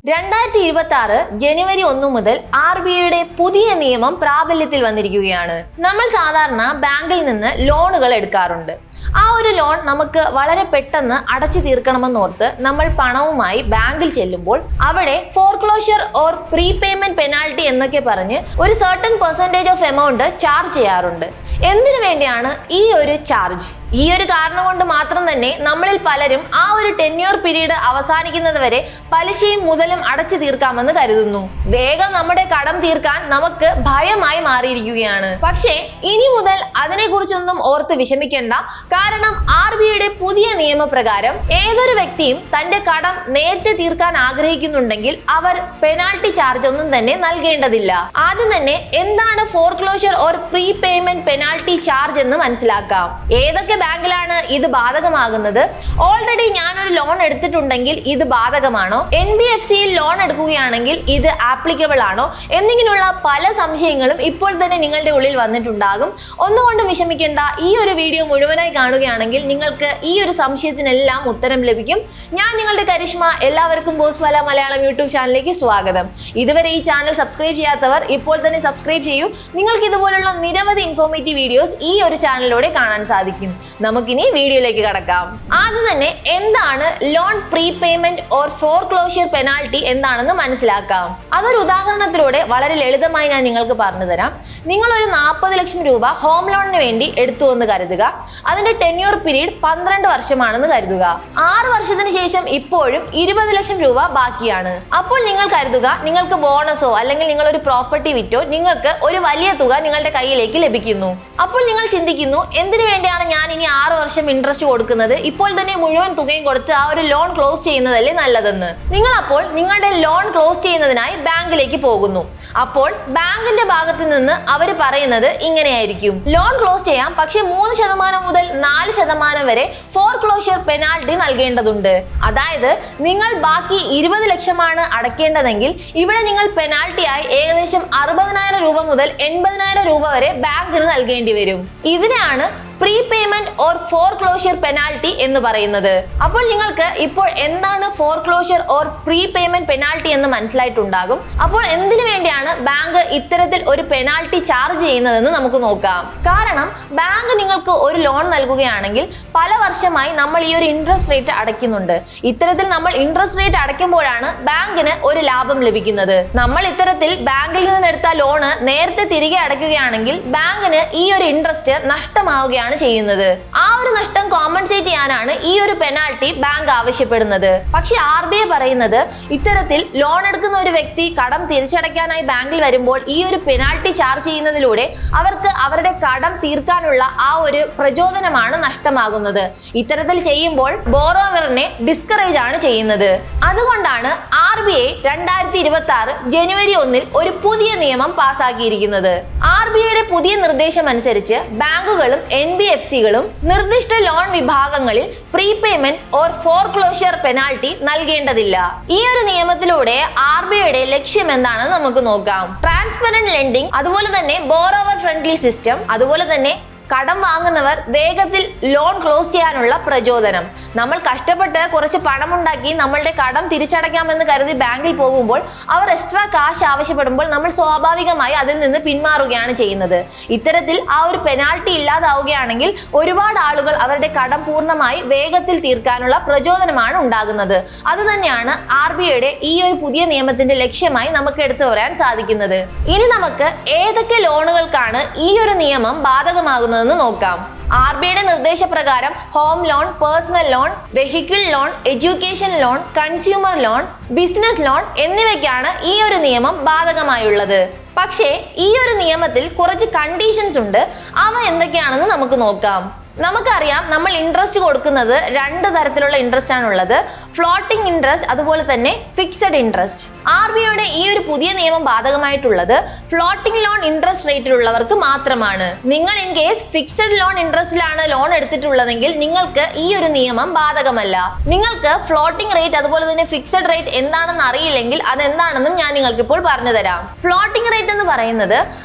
2026 ജനുവരി 1 മുതൽ RBIയുടെ പുതിയ നിയമം പ്രാബല്യത്തിൽ വന്നിരിക്കുകയാണ്. നമ്മൾ സാധാരണ ബാങ്കിൽ നിന്ന് ലോണുകൾ എടുക്കാറുണ്ട്. ആ ഒരു ലോൺ നമുക്ക് വളരെ പെട്ടെന്ന് അടച്ചു തീർക്കണമെന്നോർത്ത് നമ്മൾ പണവുമായി ബാങ്കിൽ ചെല്ലുമ്പോൾ അവിടെ ഫോർക്ലോഷർ ഓർ പ്രീപേയ്മെന്റ് പെനാൽറ്റി എന്നൊക്കെ പറഞ്ഞ് ഒരു certain percentage of amount charge ചെയ്യാറുണ്ട്. എന്തിനു വേണ്ടിയാണ് ഈ ഒരു ചാർജ്? ഈ ഒരു കാരണം കൊണ്ട് മാത്രം തന്നെ നമ്മളിൽ പലരും ആ ഒരു ടെന്യൂർ പീരീഡ് അവസാനിക്കുന്നത് വരെ പലിശയും മുതലും അടച്ചു തീർക്കാമെന്ന് കരുതുന്നു. വേഗം നമ്മുടെ കടം തീർക്കാൻ നമുക്ക് ഭയമായി മാറിയിരിക്കുകയാണ്. പക്ഷേ ഇനി മുതൽ അതിനെക്കുറിച്ചൊന്നും ഓർത്ത് വിഷമിക്കേണ്ട. കാരണം RBIയുടെ പുതിയ നിയമപ്രകാരം ഏതൊരു വ്യക്തിയും തന്റെ കടം നേരത്തെ തീർക്കാൻ ആഗ്രഹിക്കുന്നുണ്ടെങ്കിൽ അവർ പെനാൽറ്റി ചാർജ് ഒന്നും തന്നെ നൽകേണ്ടതില്ല. ആദ്യം തന്നെ എന്താണ് ഫോർക്ലോഷർ ഓർ പ്രീപേയ്മെന്റ് പെനാൽറ്റി ചാർജ് എന്ന് മനസ്സിലാക്കാം. ഏതൊക്കെ ബാങ്കിലാണ് ഇത് ബാധകമാകുന്നത്? ഓൾറെഡി ഞാനൊരു ലോൺ എടുത്തിട്ടുണ്ടെങ്കിൽ ഇത് ബാധകമാണോ? NBFCയിൽ ലോൺ എടുക്കുകയാണെങ്കിൽ ഇത് ആപ്ലിക്കബിൾ ആണോ? എന്നിങ്ങനെയുള്ള പല സംശയങ്ങളും ഇപ്പോൾ തന്നെ നിങ്ങളുടെ ഉള്ളിൽ വന്നിട്ടുണ്ടാകും. ഒന്നുകൊണ്ടും വിഷമിക്കേണ്ട. ഈ ഒരു വീഡിയോ മുഴുവനായി കാണുകയാണെങ്കിൽ നിങ്ങൾക്ക് ഈ ഒരു സംശയത്തിനെല്ലാം ഉത്തരം ലഭിക്കും. ഞാൻ നിങ്ങളുടെ കരിഷ്മ. എല്ലാവർക്കും ബോസ്വാല മലയാളം യൂട്യൂബ് ചാനലിലേക്ക് സ്വാഗതം. ഇതുവരെ ഈ ചാനൽ സബ്സ്ക്രൈബ് ചെയ്യാത്തവർ ഇപ്പോൾ തന്നെ സബ്സ്ക്രൈബ് ചെയ്യൂ. നിങ്ങൾക്ക് ഇതുപോലുള്ള നിരവധി ഇൻഫോർമേറ്റീവ് വീഡിയോസ് ഈ ഒരു ചാനലിലൂടെ കാണാൻ സാധിക്കും. നമുക്കിനി വീഡിയോയിലേക്ക് കടക്കാം. ആദ്യം തന്നെ എന്താണ് ലോൺ പ്രീപേയ്മെന്റ് ഓർ ഫോർക്ലോഷർ പെനാൽറ്റി എന്താണെന്ന് മനസ്സിലാക്കാം. അതൊരു ഉദാഹരണത്തിലൂടെ വളരെ ലളിതമായി ഞാൻ നിങ്ങൾക്ക് പറഞ്ഞു തരാം. നിങ്ങൾ ഒരു 40 ലക്ഷം രൂപ ഹോം ലോണിന് വേണ്ടി എടുത്തു എന്ന് കരുതുക. അതിന്റെ ടെന്യൂർ പീരീഡ് 12 വർഷമാണെന്ന് കരുതുക. 6 വർഷത്തിന് ശേഷം ഇപ്പോഴും 20 ലക്ഷം രൂപ ബാക്കിയാണ്. അപ്പോൾ നിങ്ങൾ കരുതുക നിങ്ങൾക്ക് ബോണസോ അല്ലെങ്കിൽ നിങ്ങൾ ഒരു പ്രോപ്പർട്ടി വിറ്റോ നിങ്ങൾക്ക് ഒരു വലിയ തുക നിങ്ങളുടെ കയ്യിലേക്ക് ലഭിക്കുന്നു. അപ്പോൾ നിങ്ങൾ ചിന്തിക്കുന്നു, എന്തിനു വേണ്ടിയാണ് ഞാൻ ഇനി 6 വർഷം ഇൻട്രസ്റ്റ് കൊടുക്കുന്നത്? ഇപ്പോൾ തന്നെ മുഴുവൻ തുകയും കൊടുത്ത് ആ ഒരു ലോൺ ക്ലോസ് ചെയ്യുന്നതല്ലേ നല്ലതെന്ന്. നിങ്ങൾ അപ്പോൾ നിങ്ങളുടെ ലോൺ ക്ലോസ് ചെയ്യുന്നതിനായി ബാങ്കിലേക്ക് പോകുന്നു. അപ്പോൾ ബാങ്കിന്റെ ഭാഗത്ത് നിന്ന് അവർ പറയുന്നത് ഇങ്ങനെയായിരിക്കും: ലോൺ ക്ലോസ് ചെയ്യാം, പക്ഷെ 3% മുതൽ 4% വരെ ഫോർക്ലോഷർ പെനാൽറ്റി നൽകേണ്ടതുണ്ട്. അതായത് നിങ്ങൾ ബാക്കി 20 ലക്ഷമാണ് അടയ്ക്കേണ്ടതെങ്കിൽ ഇവിടെ നിങ്ങൾ പെനാൽറ്റിയായി ഏകദേശം 60,000 രൂപ മുതൽ 80,000 രൂപ വരെ ബാങ്കിന് നൽകേണ്ടി വരും. ഇതിനെയാണ് പ്രീപേയ്മെന്റ് ഓർ ഫോർക്ലോഷർ പെനാൽറ്റി എന്ന് പറയുന്നത്. അപ്പോൾ നിങ്ങൾക്ക് ഇപ്പോൾ എന്താണ് ഫോർക്ലോഷർ ഓർ പ്രീപേയ്മെന്റ് പെനാൽറ്റി എന്ന് മനസ്സിലായിട്ടുണ്ടാകും. അപ്പോൾ എന്തിനു വേണ്ടിയാണ് ബാങ്ക് ഇത്തരത്തിൽ ഒരു പെനാൽറ്റി ചാർജ് ചെയ്യുന്നതെന്ന് നമുക്ക് നോക്കാം. കാരണം ബാങ്ക് നിങ്ങൾക്ക് ഒരു ലോൺ നൽകുകയാണെങ്കിൽ പല വർഷമായി നമ്മൾ ഈ ഒരു ഇൻട്രസ്റ്റ് റേറ്റ് അടയ്ക്കുന്നുണ്ട്. ഇത്തരത്തിൽ നമ്മൾ ഇൻട്രസ്റ്റ് റേറ്റ് അടയ്ക്കുമ്പോഴാണ് ബാങ്കിന് ഒരു ലാഭം ലഭിക്കുന്നത്. നമ്മൾ ഇത്തരത്തിൽ ബാങ്കിൽ നിന്ന് എടുത്ത ലോണ് നേരത്തെ തിരികെ അടയ്ക്കുകയാണെങ്കിൽ ബാങ്കിന് ഈ ഒരു ഇൻട്രസ്റ്റ് നഷ്ടമാവുകയാണ് ചെയ്യുന്നത്. ആ ഒരു നഷ്ടം കോമ്പൻസേറ്റ് ചെയ്യാനാണ് ഈ ഒരു പെനാൽറ്റി ബാങ്ക് ആവശ്യപ്പെടുന്നത്. പക്ഷെ RBI പറയുന്നത് ഇത്തരത്തിൽ ലോൺ എടുക്കുന്ന ഒരു വ്യക്തി കടം തിരിച്ചടയ്ക്കാനായി ബാങ്കിൽ വരുമ്പോൾ ഈ ഒരു പെനാൽറ്റി ചാർജ് ചെയ്യുന്നതിലൂടെ അവർക്ക് അവരുടെ കടം തീർക്കാനുള്ള ആ ഒരു പ്രചോദനമാണ് നഷ്ടമാകുന്നത്. ഇത്തരത്തിൽ ചെയ്യുമ്പോൾ ബോറോവറിനെ ഡിസ്കറേജ് ആണ് ചെയ്യുന്നത്. അതുകൊണ്ടാണ് RBI 2026 ജനുവരി 1 ഒരു പുതിയ നിയമം പാസാക്കിയിരിക്കുന്നത്. RBIയുടെ പുതിയ നിർദ്ദേശം അനുസരിച്ച് ബാങ്കുകളും NBFCകളും നിർദ്ദിഷ്ട ലോൺ വിഭാഗങ്ങളിൽ പ്രീപേയ്മെന്റ് ഓർ ഫോർക്ലോഷർ പെനാൽറ്റി നൽകേണ്ടതില്ല. ഈ ഒരു നിയമത്തിലൂടെ RBIയുടെ ലക്ഷ്യം എന്താണെന്ന് നമുക്ക് നോക്കാം. ട്രാൻസ്പെറന്റ് ലെൻഡിംഗ്, അതുപോലെ തന്നെ ബോറോവർ ഫ്രണ്ട്ലി സിസ്റ്റം, അതുപോലെ തന്നെ കടം വാങ്ങുന്നവർ വേഗത്തിൽ ലോൺ ക്ലോസ് ചെയ്യാനുള്ള പ്രചോദനം. നമ്മൾ കഷ്ടപ്പെട്ട് കുറച്ച് പണമുണ്ടാക്കി നമ്മളുടെ കടം തിരിച്ചടയ്ക്കാമെന്ന് കരുതി ബാങ്കിൽ പോകുമ്പോൾ അവർ എക്സ്ട്രാ കാശ് ആവശ്യപ്പെടുമ്പോൾ നമ്മൾ സ്വാഭാവികമായി അതിൽ നിന്ന് പിന്മാറുകയാണ് ചെയ്യുന്നത്. ഇത്തരത്തിൽ ആ ഒരു പെനാൽറ്റി ഇല്ലാതാവുകയാണെങ്കിൽ ഒരുപാട് ആളുകൾ അവരുടെ കടം പൂർണ്ണമായി വേഗത്തിൽ തീർക്കാനുള്ള പ്രചോദനമാണ് ഉണ്ടാകുന്നത്. അത് തന്നെയാണ് RBIയുടെ ഈ ഒരു പുതിയ നിയമത്തിന്റെ ലക്ഷ്യമായി നമുക്ക് എടുത്തു പറയാൻ സാധിക്കുന്നത്. ഇനി നമുക്ക് ഏതൊക്കെ ലോണുകൾക്കാണ് ഈ ഒരു നിയമം ബാധകമാകുന്നത് നോക്കാം. RBIയുടെ നിർദ്ദേശപ്രകാരം home loan, personal loan, vehicle loan, education loan, consumer loan, business loan എന്നിവയ്ക്കാണ് ഈ ഒരു നിയമം ബാധകമായുള്ളത്. പക്ഷേ ഈ ഒരു നിയമത്തിൽ കുറച്ച് കണ്ടീഷൻസ് ഉണ്ട്. അവ എന്തൊക്കെയാണെന്ന് നമുക്ക് നോക്കാം. നമുക്കറിയാം നമ്മൾ ഇൻട്രസ്റ്റ് കൊടുക്കുന്നത് 2 തരത്തിലുള്ള ഇൻട്രസ്റ്റ് ആണുള്ളത്: ഫ്ലോട്ടിംഗ് ഇൻട്രസ്റ്റ്, അതുപോലെ തന്നെ ഫിക്സഡ് ഇൻട്രസ്റ്റ്. RBIയുടെ ഈ ഒരു പുതിയ നിയമം ബാധകമായിട്ടുള്ളത് ഫ്ലോട്ടിംഗ് ലോൺ ഇൻട്രസ്റ്റ് റേറ്റിലുള്ളവർക്ക് മാത്രമാണ്. നിങ്ങൾ ഇൻ കേസ് ഫിക്സഡ് ലോൺ ഇൻട്രസ്റ്റിലാണ് ലോൺ എടുത്തിട്ടുള്ളതെങ്കിൽ നിങ്ങൾക്ക് ഈ ഒരു നിയമം ബാധകമല്ല. നിങ്ങൾക്ക് ഫ്ലോട്ടിംഗ് റേറ്റ് അതുപോലെ തന്നെ ഫിക്സഡ് റേറ്റ് എന്താണെന്ന് അറിയില്ലെങ്കിൽ അതെന്താണെന്നും ഞാൻ നിങ്ങൾക്ക് ഇപ്പോൾ പറഞ്ഞു തരാം. ഫ്ലോട്ടിംഗ് റേറ്റ് എന്ന് പറയുന്നത്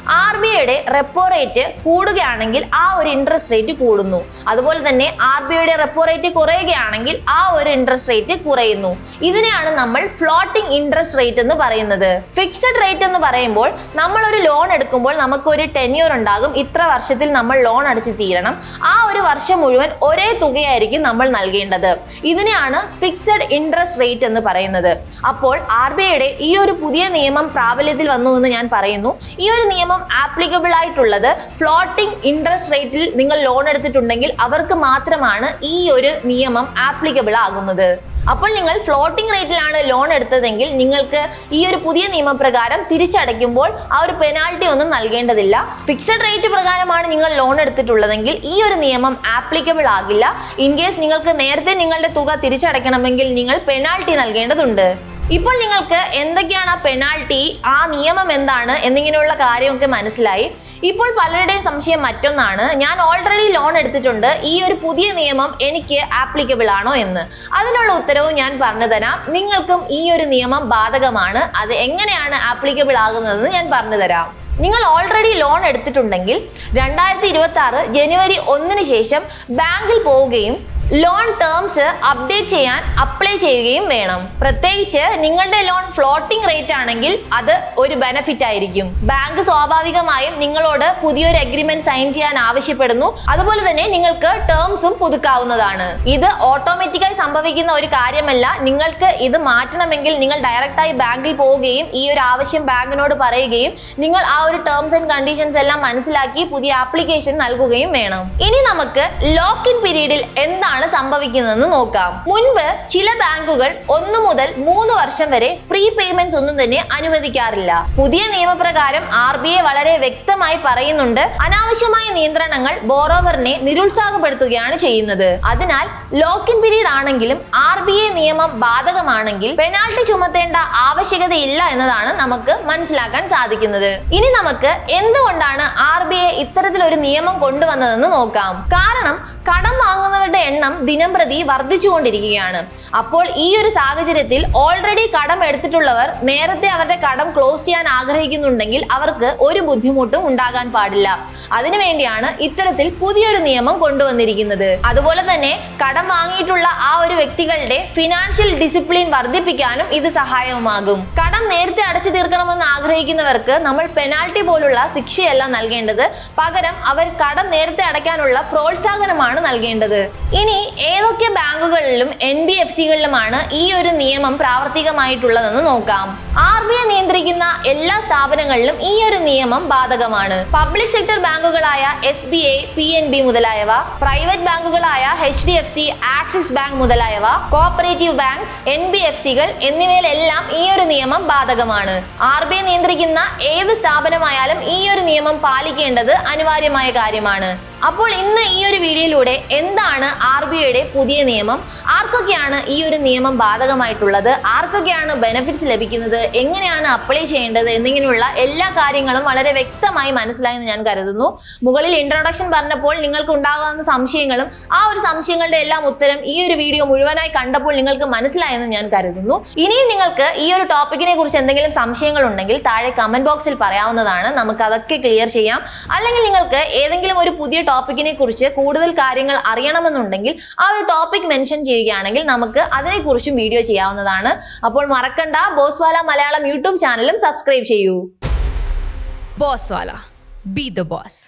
RBIയുടെ റെപ്പോ റേറ്റ് കൂടുകയാണെങ്കിൽ ആ ഒരു ഇൻട്രസ്റ്റ് റേറ്റ് കൂടുന്നു. കൂടുന്നു. അതുപോലെ തന്നെ RBIയുടെ റെപ്പോ റേറ്റ് കുറയുകയാണെങ്കിൽ ആ ഒരു ഇൻട്രസ്റ്റ് റേറ്റ് കുറയുന്നു. ഇതിനെയാണ് നമ്മൾ ഫ്ലോട്ടിംഗ് ഇൻട്രസ്റ്റ് റേറ്റ് എന്ന് പറയുന്നത്. ഫിക്സഡ് റേറ്റ് എന്ന് പറയുമ്പോൾ നമ്മൾ ഒരു ലോൺ എടുക്കുമ്പോൾ നമുക്ക് ഒരു ടെന്യൂർ ഉണ്ടാകും. ഇത്ര വർഷത്തിൽ നമ്മൾ ലോൺ അടച്ചു തീരണം. ആ ഒരു വർഷം മുഴുവൻ ഒരേ തുകയായിരിക്കും നമ്മൾ നൽകേണ്ടത്. ഇതിനെയാണ് ഫിക്സഡ് ഇൻട്രസ്റ്റ് റേറ്റ് എന്ന് പറയുന്നത്. അപ്പോൾ RBIയുടെ ഈ ഒരു പുതിയ നിയമം പ്രാബല്യത്തിൽ വന്നു എന്ന് ഞാൻ പറയുന്നു. ഈ ഒരു നിയമം ആപ്ലിക്കബിൾ ആയിട്ടുള്ളത് ഫ്ലോട്ടിംഗ് ഇൻട്രസ്റ്റ് റേറ്റിൽ നിങ്ങൾ ലോൺ എടുത്തിട്ടുണ്ടെങ്കിൽ അവർക്ക് മാത്രമാണ് ഈ ഒരു നിയമം ആപ്ലിക്കബിൾ ആകുന്നത്. അപ്പോൾ നിങ്ങൾ ഫ്ലോട്ടിംഗ് റേറ്റിലാണ് ലോൺ എടുത്തതെങ്കിൽ നിങ്ങൾക്ക് ഈ ഒരു പുതിയ നിയമപ്രകാരം തിരിച്ചടയ്ക്കുമ്പോൾ ആ ഒരു പെനാൽറ്റി ഒന്നും നൽകേണ്ടതില്ല. ഫിക്സഡ് റേറ്റ് പ്രകാരമാണ് നിങ്ങൾ ലോൺ എടുത്തിട്ടുള്ളതെങ്കിൽ ഈ ഒരു നിയമം ആപ്ലിക്കബിൾ ആകില്ല. ഇൻ കേസ് നിങ്ങൾക്ക് നേരത്തെ നിങ്ങളുടെ തുക തിരിച്ചടയ്ക്കണമെങ്കിൽ നിങ്ങൾ പെനാൽറ്റി നൽകേണ്ടതുണ്ട്. ഇപ്പോൾ നിങ്ങൾക്ക് എന്തൊക്കെയാണ് ആ പെനാൽറ്റി, ആ നിയമം എന്താണ് എന്നിങ്ങനെയുള്ള കാര്യമൊക്കെ മനസ്സിലായി. ഇപ്പോൾ പലരുടെയും സംശയം മറ്റൊന്നാണ്, ഞാൻ ഓൾറെഡി ലോൺ എടുത്തിട്ടുണ്ട്, ഈ ഒരു പുതിയ നിയമം എനിക്ക് ആപ്ലിക്കബിൾ ആണോ എന്ന്. അതിനുള്ള ഉത്തരവും ഞാൻ പറഞ്ഞു തരാം. നിങ്ങൾക്കും ഈ ഒരു നിയമം ബാധകമാണ്. അത് എങ്ങനെയാണ് ആപ്ലിക്കബിൾ ആകുന്നതെന്ന് ഞാൻ പറഞ്ഞു തരാം. നിങ്ങൾ ഓൾറെഡി ലോൺ എടുത്തിട്ടുണ്ടെങ്കിൽ 2026 ജനുവരി 1 ശേഷം ബാങ്കിൽ പോവുകയും ലോൺ ടേംസ് അപ്ഡേറ്റ് ചെയ്യാൻ അപ്ലൈ ചെയ്യുകയും വേണം. പ്രത്യേകിച്ച് നിങ്ങളുടെ ലോൺ ഫ്ലോട്ടിംഗ് റേറ്റ് ആണെങ്കിൽ അത് ഒരു ബെനിഫിറ്റ് ആയിരിക്കും. ബാങ്ക് സ്വാഭാവികമായും നിങ്ങളോട് പുതിയൊരു അഗ്രിമെന്റ് സൈൻ ചെയ്യാൻ ആവശ്യപ്പെടുന്നു. അതുപോലെ തന്നെ നിങ്ങൾക്ക് ടേംസും പുതുക്കാവുന്നതാണ്. ഇത് ഓട്ടോമാറ്റിക്കായി സംഭവിക്കുന്ന ഒരു കാര്യമല്ല. നിങ്ങൾക്ക് ഇത് മാറ്റണമെങ്കിൽ നിങ്ങൾ ഡയറക്റ്റായി ബാങ്കിൽ പോവുകയും ഈ ഒരു ആവശ്യം ബാങ്കിനോട് പറയുകയും നിങ്ങൾ ആ ഒരു ടേംസ് ആൻഡ് കണ്ടീഷൻസ് എല്ലാം മനസ്സിലാക്കി പുതിയ ആപ്ലിക്കേഷൻ നൽകുകയും വേണം. ഇനി നമുക്ക് ലോക്ക് ഇൻ പീരീഡിൽ എന്താണ് സംഭവിക്കുന്നതെന്ന് നോക്കാം. മുൻപ് ചില ബാങ്കുകൾ 1 മുതൽ 3 വർഷം വരെ പ്രീ പേയ്മെന്റ്സ് ഒന്നും തന്നെ അനുവദിക്കാറില്ല. പുതിയ നിയമപ്രകാരം RBI വളരെ വ്യക്തമായി പറയുന്നുണ്ട്, അനാവശ്യമായ നിയന്ത്രണങ്ങൾ ബോറോവറിനെ നിരുത്സാഹപ്പെടുത്തുകയാണ് ചെയ്യുന്നത്. അതിനാൽ ലോക്ക് ഇൻ പീരീഡ് ആണെങ്കിലും RBI നിയമം ബാധകമാണെങ്കിൽ പെനാൽറ്റി ചുമത്തേണ്ട ആവശ്യകതയില്ല എന്നതാണ് നമുക്ക് മനസ്സിലാക്കാൻ സാധിക്കുന്നത്. ഇനി നമുക്ക് എന്തുകൊണ്ടാണ് RBI ഇത്തരത്തിലൊരു നിയമം കൊണ്ടുവന്നതെന്ന് നോക്കാം. കാരണം കടം വാങ്ങുന്നവരുടെ എണ്ണം ദിനം പ്രതി വർദ്ധിച്ചുകൊണ്ടിരിക്കുകയാണ്. അപ്പോൾ ഈ ഒരു സാഹചര്യത്തിൽ ഓൾറെഡി കടം എടുത്തിട്ടുള്ളവർ നേരത്തെ അവരുടെ കടം ക്ലോസ് ചെയ്യാൻ ആഗ്രഹിക്കുന്നുണ്ടെങ്കിൽ അവർക്ക് ഒരു ബുദ്ധിമുട്ടും ഉണ്ടാകാൻ പാടില്ല. അതിനുവേണ്ടിയാണ് ഇത്തരത്തിൽ പുതിയൊരു നിയമം കൊണ്ടുവന്നിരിക്കുന്നത്. അതുപോലെ തന്നെ കടം വാങ്ങിയിട്ടുള്ള ആ ഒരു വ്യക്തികളുടെ ഫിനാൻഷ്യൽ ഡിസിപ്ലിൻ വർദ്ധിപ്പിക്കാനും ഇത് സഹായമാകും. കടം നേരത്തെ അടച്ചു തീർക്കണമെന്ന് ആഗ്രഹിക്കുന്നവർക്ക് നമ്മൾ പെനാൽറ്റി പോലുള്ള ശിക്ഷയല്ല നൽകേണ്ടത്. പകരം അവർ കടം നേരത്തെ അടയ്ക്കാനുള്ള പ്രോത്സാഹനമാണ് നൽകേണ്ടത്. ഇനി ഏതൊക്കെ ബാങ്കുകളിലും NBFCകളിലുമാണ് ഈ ഒരു നിയമം പ്രാവർത്തികമായിട്ടുള്ളതെന്ന് നോക്കാം. RBI നിയന്ത്രിക്കുന്ന എല്ലാ സ്ഥാപനങ്ങളിലും ഈ ഒരു നിയമം ബാധകമാണ്. പബ്ലിക് സെക്ടർ ബാങ്കുകളായ SBI, PNB മുതലായവ, പ്രൈവറ്റ് ബാങ്കുകളായ HDFC, ആക്സിസ് ബാങ്ക് മുതലായവ, കോഓപ്പറേറ്റീവ് ബാങ്ക്സ്, NBFCകൾ എന്നിവയിലെല്ലാം ഈ ഒരു നിയമം ബാധകമാണ്. RBI നിയന്ത്രിക്കുന്ന ഏത് സ്ഥാപനമായാലും ഈ ഒരു നിയമം പാലിക്കേണ്ടത് അനിവാര്യമായ കാര്യമാണ്. അപ്പോൾ ഇന്ന് ഈ ഒരു വീഡിയോയിലൂടെ എന്താണ് RBIയുടെ പുതിയ നിയമം, ആർക്കൊക്കെയാണ് ഈ ഒരു നിയമം ബാധകമായിട്ടുള്ളത്, ആർക്കൊക്കെയാണ് ബെനിഫിറ്റ്സ് ലഭിക്കുന്നത്, എങ്ങനെയാണ് അപ്ലൈ ചെയ്യേണ്ടത് എന്നിങ്ങനെയുള്ള എല്ലാ കാര്യങ്ങളും വളരെ വ്യക്തമായി മനസ്സിലായെന്ന് ഞാൻ കരുതുന്നു. മുകളിൽ ഇൻട്രൊഡക്ഷൻ പറഞ്ഞപ്പോൾ നിങ്ങൾക്ക് ഉണ്ടാകുന്ന സംശയങ്ങളും ആ ഒരു സംശയങ്ങളുടെ എല്ലാം ഉത്തരം ഈ ഒരു വീഡിയോ മുഴുവനായി കണ്ടപ്പോൾ നിങ്ങൾക്ക് മനസ്സിലായെന്ന് ഞാൻ കരുതുന്നു. ഇനിയും നിങ്ങൾക്ക് ഈ ഒരു ടോപ്പിക്കിനെ കുറിച്ച് എന്തെങ്കിലും സംശയങ്ങൾ ഉണ്ടെങ്കിൽ താഴെ കമന്റ് ബോക്സിൽ പറയാവുന്നതാണ്. നമുക്ക് അതൊക്കെ ക്ലിയർ ചെയ്യാം. അല്ലെങ്കിൽ നിങ്ങൾക്ക് ഏതെങ്കിലും ഒരു പുതിയ ടോപ്പിക്കിനെ കുറിച്ച് കൂടുതൽ കാര്യങ്ങൾ അറിയണമെന്നുണ്ടെങ്കിൽ ആ ഒരു ടോപ്പിക് മെൻഷൻ ചെയ്യുകയാണെങ്കിൽ നമുക്ക് അതിനെക്കുറിച്ചും വീഡിയോ ചെയ്യാവുന്നതാണ്. അപ്പോൾ മറക്കണ്ട, ബോസ്വാല മലയാളം യൂട്യൂബ് ചാനലും സബ്സ്ക്രൈബ് ചെയ്യൂ. ബോസ്വാല, ബി ദ ബോസ്.